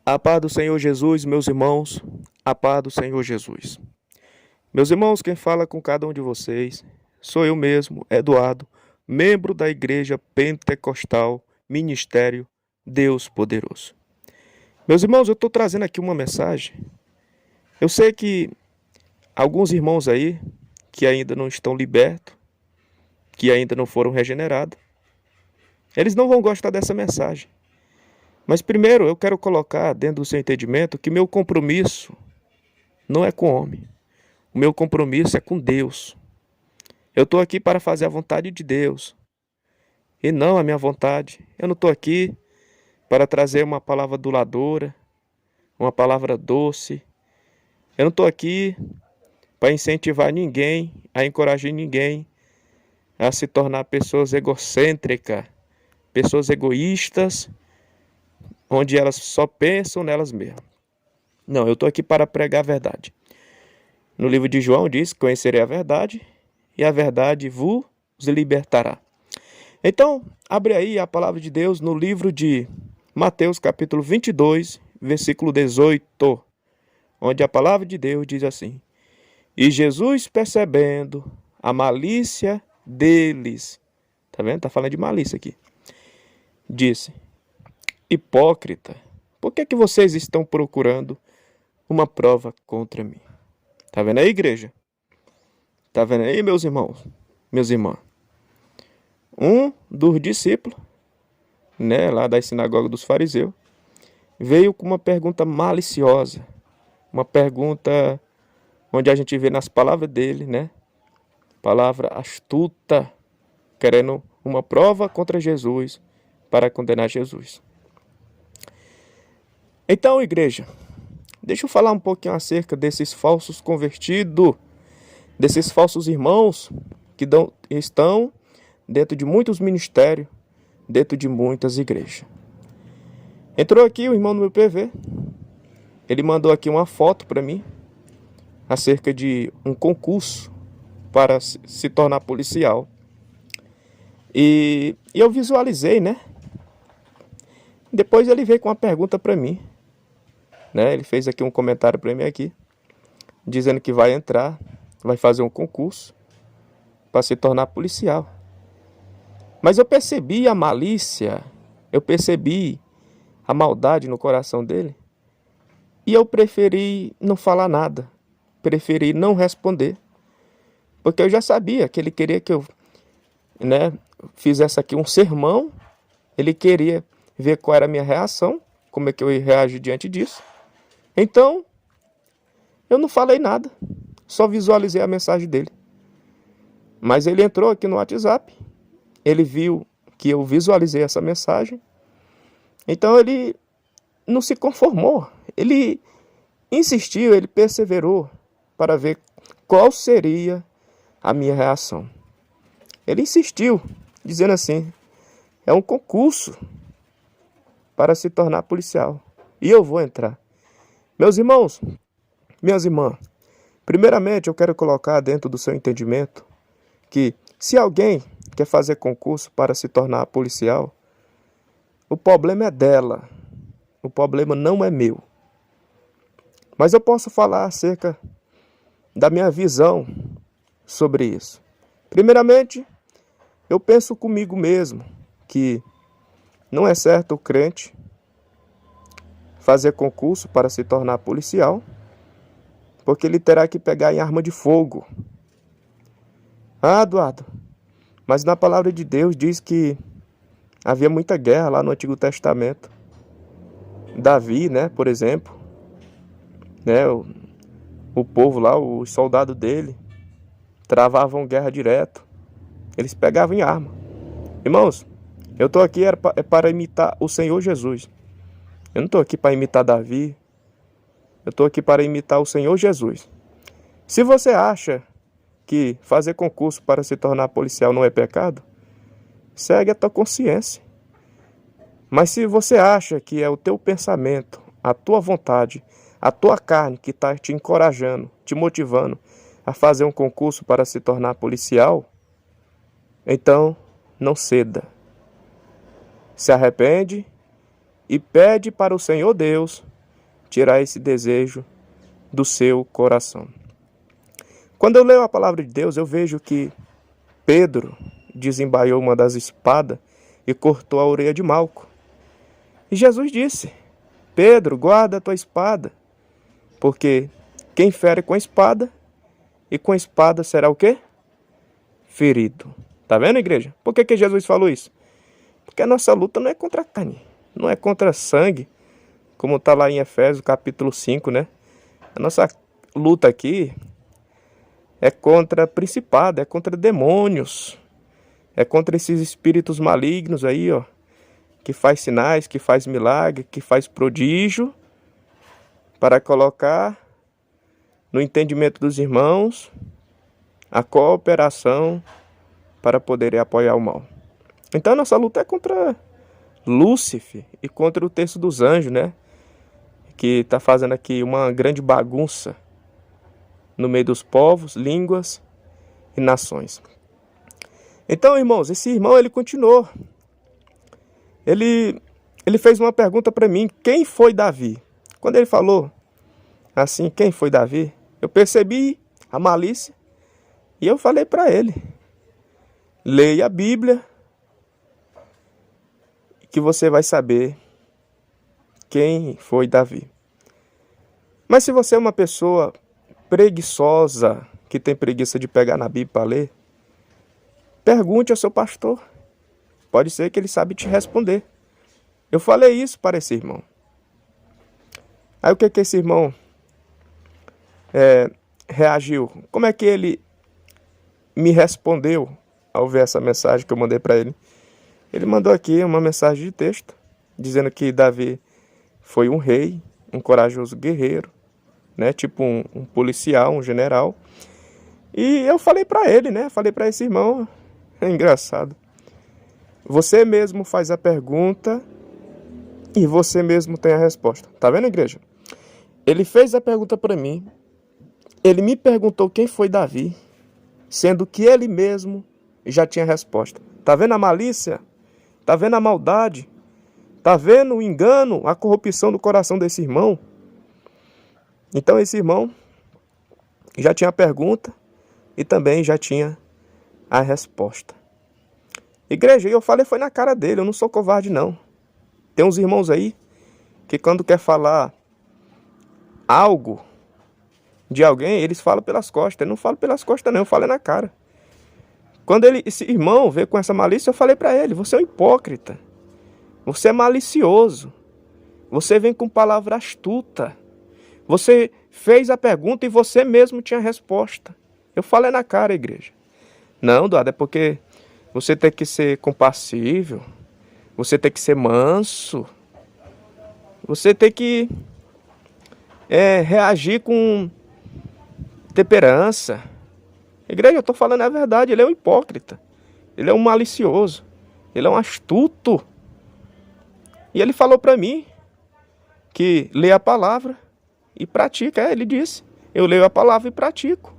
A paz do Senhor Jesus, meus irmãos, a paz do Senhor Jesus. Meus irmãos, quem fala com cada um de vocês sou eu mesmo, Eduardo, membro da Igreja Pentecostal Ministério Deus Poderoso. Meus irmãos, eu estou trazendo aqui uma mensagem. Eu sei que alguns irmãos aí que ainda não estão libertos, que ainda não foram regenerados, eles não vão gostar dessa mensagem. Mas primeiro eu quero colocar dentro do seu entendimento que meu compromisso não é com o homem. O meu compromisso é com Deus. Eu estou aqui para fazer a vontade de Deus e não a minha vontade. Eu não estou aqui para trazer uma palavra aduladora, uma palavra doce. Eu não estou aqui para incentivar ninguém, a encorajar ninguém a se tornar pessoas egocêntricas, pessoas egoístas, onde elas só pensam nelas mesmas. Não, eu estou aqui para pregar a verdade. No livro de João diz: conhecerei a verdade e a verdade vos libertará. Então, abre aí a palavra de Deus no livro de Mateus capítulo 22, versículo 18, onde a palavra de Deus diz assim: e Jesus, percebendo a malícia deles, tá vendo? Tá falando de malícia aqui, disse: hipócrita, por que que vocês estão procurando uma prova contra mim? Tá vendo aí, igreja? Tá vendo aí, meus irmãos, minhas irmãs? Um dos discípulos, lá da sinagoga dos fariseus, veio com uma pergunta maliciosa, uma pergunta onde a gente vê nas palavras dele, palavra astuta, querendo uma prova contra Jesus para condenar Jesus. Então, igreja, deixa eu falar um pouquinho acerca desses falsos convertidos, desses falsos irmãos que estão dentro de muitos ministérios, dentro de muitas igrejas. Entrou aqui o irmão do meu PV, ele mandou aqui uma foto para mim, acerca de um concurso para se tornar policial. E eu visualizei, Depois ele veio com uma pergunta para mim. Ele fez aqui um comentário para mim aqui, dizendo que vai entrar, vai fazer um concurso para se tornar policial. Mas eu percebi a malícia, eu percebi a maldade no coração dele, e eu preferi não falar nada, preferi não responder, porque eu já sabia que ele queria que eu fizesse aqui um sermão, ele queria ver qual era a minha reação, como é que eu ia reagir diante disso. Então, eu não falei nada, só visualizei a mensagem dele. Mas ele entrou aqui no WhatsApp, ele viu que eu visualizei essa mensagem, então ele não se conformou, ele insistiu, ele perseverou para ver qual seria a minha reação. Ele insistiu, dizendo assim: é um concurso para se tornar policial e eu vou entrar. Meus irmãos, minhas irmãs, primeiramente eu quero colocar dentro do seu entendimento que se alguém quer fazer concurso para se tornar policial, o problema é dela, o problema não é meu. Mas eu posso falar acerca da minha visão sobre isso. Primeiramente, eu penso comigo mesmo que não é certo o crente fazer concurso para se tornar policial, porque ele terá que pegar em arma de fogo. Ah, Eduardo, mas na palavra de Deus diz que havia muita guerra lá no Antigo Testamento. Davi, por exemplo, o povo lá, os soldados dele, travavam guerra direto. Eles pegavam em arma. Irmãos, eu estou aqui para imitar o Senhor Jesus. Eu não estou aqui para imitar Davi. Eu estou aqui para imitar o Senhor Jesus. Se você acha que fazer concurso para se tornar policial não é pecado, segue a tua consciência. Mas se você acha que é o teu pensamento, a tua vontade, a tua carne que está te encorajando, te motivando a fazer um concurso para se tornar policial, então não ceda. Se arrepende e pede para o Senhor Deus tirar esse desejo do seu coração. Quando eu leio a palavra de Deus, eu vejo que Pedro desembaiou uma das espadas e cortou a orelha de Malco. E Jesus disse: Pedro, guarda a tua espada, porque quem fere com a espada, e com a espada será o quê? Ferido. Tá vendo, igreja? Por que Jesus falou isso? Porque a nossa luta não é contra a carne, não é contra sangue, como está lá em Efésios capítulo 5, né? A nossa luta aqui é contra principado, é contra demônios, é contra esses espíritos malignos aí, ó, que faz sinais, que faz milagre, que faz prodígio, para colocar no entendimento dos irmãos a cooperação para poderem apoiar o mal. Então a nossa luta é contra Lúcifer e contra o terço dos anjos, né? Que está fazendo aqui uma grande bagunça no meio dos povos, línguas e nações. Então, irmãos, esse irmão, ele continuou. Ele fez uma pergunta para mim: quem foi Davi? Quando ele falou assim, quem foi Davi? Eu percebi a malícia e eu falei para ele: leia a Bíblia, que você vai saber quem foi Davi. Mas se você é uma pessoa preguiçosa, que tem preguiça de pegar na Bíblia para ler, pergunte ao seu pastor. Pode ser que ele sabe te responder. Eu falei isso para esse irmão. Aí o que esse irmão reagiu? Como é que ele me respondeu ao ver essa mensagem que eu mandei para ele? Ele mandou aqui uma mensagem de texto, dizendo que Davi foi um rei, um corajoso guerreiro, né? Tipo um policial, um general. E eu falei para ele, né? Falei para esse irmão, é engraçado. Você mesmo faz a pergunta e você mesmo tem a resposta. Tá vendo, igreja? Ele fez a pergunta para mim, ele me perguntou quem foi Davi, sendo que ele mesmo já tinha a resposta. Tá vendo a malícia? Tá vendo a maldade? Tá vendo o engano, a corrupção do coração desse irmão? Então esse irmão já tinha a pergunta e também já tinha a resposta. Igreja, eu falei foi na cara dele, eu não sou covarde não. Tem uns irmãos aí que quando quer falar algo de alguém, eles falam pelas costas. Eu não falo pelas costas não, eu falo na cara. Quando esse irmão veio com essa malícia, eu falei para ele: você é um hipócrita, você é malicioso, você vem com palavra astuta, você fez a pergunta e você mesmo tinha a resposta. Eu falei na cara, igreja. Não, Eduardo, é porque você tem que ser compassível, você tem que ser manso, você tem que reagir com temperança. Igreja, eu estou falando a verdade, ele é um hipócrita, ele é um malicioso, ele é um astuto. E ele falou para mim que lê a palavra e pratica. Ele disse, eu leio a palavra e pratico.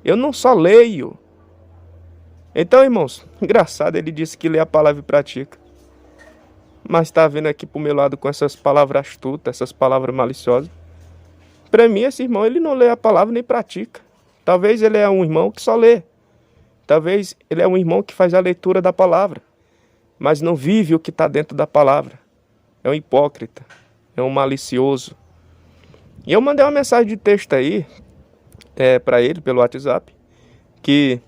Eu não só leio. Então, irmãos, engraçado, ele disse que lê a palavra e pratica. Mas está vindo aqui pro meu lado com essas palavras astutas, essas palavras maliciosas. Para mim, esse irmão, ele não lê a palavra nem pratica. Talvez ele é um irmão que só lê. Talvez ele é um irmão que faz a leitura da palavra, mas não vive o que está dentro da palavra. É um hipócrita, é um malicioso. E eu mandei uma mensagem de texto aí para ele pelo WhatsApp, que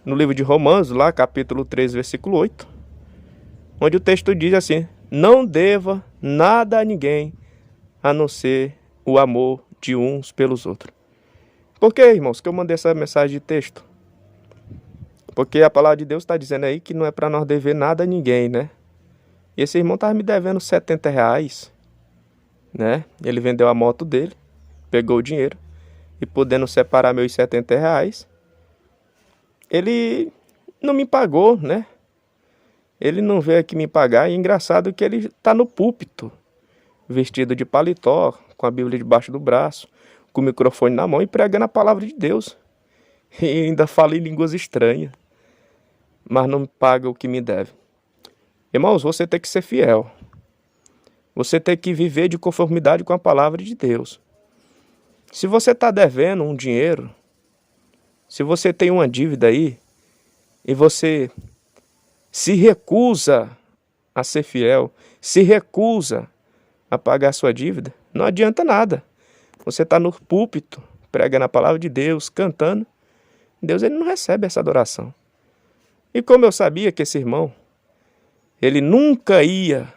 no livro de Romanos, lá capítulo 3, versículo 8, onde o texto diz assim: não deva nada a ninguém, a não ser o amor de uns pelos outros. Por que, irmãos, que eu mandei essa mensagem de texto? Porque a palavra de Deus está dizendo aí que não é para nós dever nada a ninguém, né? E esse irmão estava me devendo R$70, né? Ele vendeu a moto dele, pegou o dinheiro e, podendo separar meus R$70, ele não me pagou, né? Ele não veio aqui me pagar. E é engraçado que ele está no púlpito, vestido de paletó, com a Bíblia debaixo do braço, com o microfone na mão e pregando a palavra de Deus. E ainda fala em línguas estranhas, mas não me paga o que me deve. Irmãos, você tem que ser fiel. Você tem que viver de conformidade com a palavra de Deus. Se você está devendo um dinheiro, se você tem uma dívida aí, e você se recusa a ser fiel, se recusa a pagar a sua dívida, não adianta nada. Você está no púlpito, pregando a palavra de Deus, cantando, Deus ele não recebe essa adoração. E como eu sabia que esse irmão, ele nunca iria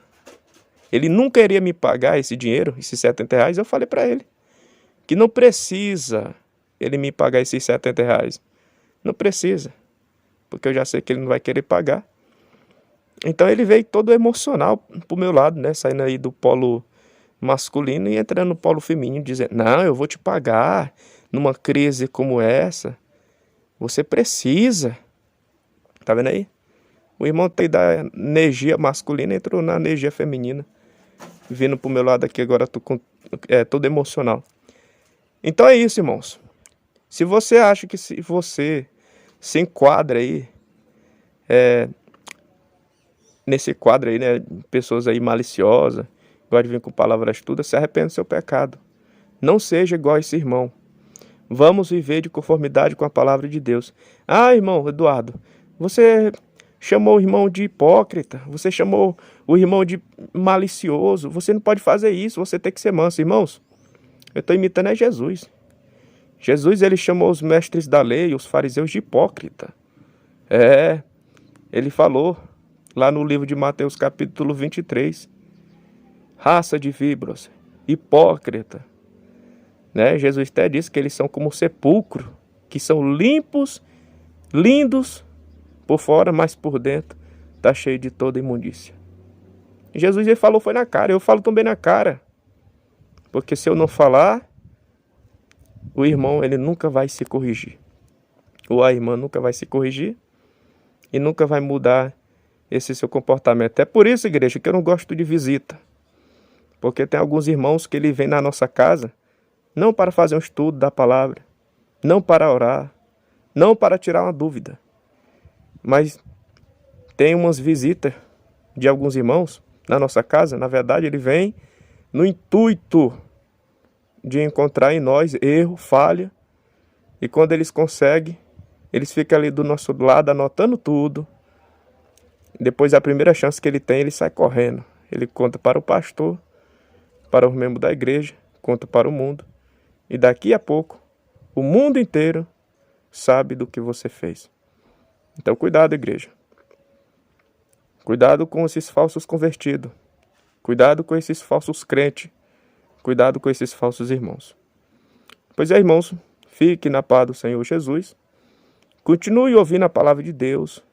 me pagar esse dinheiro, esses R$ 70, eu falei para ele que não precisa ele me pagar esses R$ 70. Não precisa, porque eu já sei que ele não vai querer pagar. Então ele veio todo emocional pro meu lado, né? Saindo aí do polo masculino e entrando no polo feminino, dizendo, não, eu vou te pagar numa crise como essa. Você precisa. Tá vendo aí? O irmão tem da energia masculina, entrou na energia feminina. Vindo pro meu lado aqui agora, tô todo emocional. Então é isso, irmãos. Se você acha que se você se enquadra aí, nesse quadro aí, né, pessoas aí maliciosas, gosta de vir com palavras todas, se arrependa do seu pecado. Não seja igual a esse irmão. Vamos viver de conformidade com a palavra de Deus. Ah, irmão Eduardo, você chamou o irmão de hipócrita, você chamou o irmão de malicioso, você não pode fazer isso, você tem que ser manso. Irmãos, eu estou imitando Jesus. Jesus, ele chamou os mestres da lei, os fariseus de hipócrita. Ele falou lá no livro de Mateus capítulo 23, raça de víboras, hipócrita. Né? Jesus até disse que eles são como sepulcro, que são limpos, lindos por fora, mas por dentro está cheio de toda imundícia. E Jesus ele falou foi na cara, eu falo também na cara. Porque se eu não falar, o irmão ele nunca vai se corrigir. Ou a irmã nunca vai se corrigir e nunca vai mudar esse seu comportamento. É por isso, igreja, que eu não gosto de visita. Porque tem alguns irmãos que ele vem na nossa casa não para fazer um estudo da palavra, não para orar, não para tirar uma dúvida. Mas tem umas visitas de alguns irmãos na nossa casa, na verdade ele vem no intuito de encontrar em nós erro, falha, e quando eles conseguem, eles ficam ali do nosso lado anotando tudo. Depois da primeira chance que ele tem, ele sai correndo. Ele conta para o pastor, para os membros da igreja, conta para o mundo. E daqui a pouco, o mundo inteiro sabe do que você fez. Então cuidado, igreja. Cuidado com esses falsos convertidos. Cuidado com esses falsos crentes. Cuidado com esses falsos irmãos. Pois é, irmãos, fique na paz do Senhor Jesus. Continue ouvindo a palavra de Deus.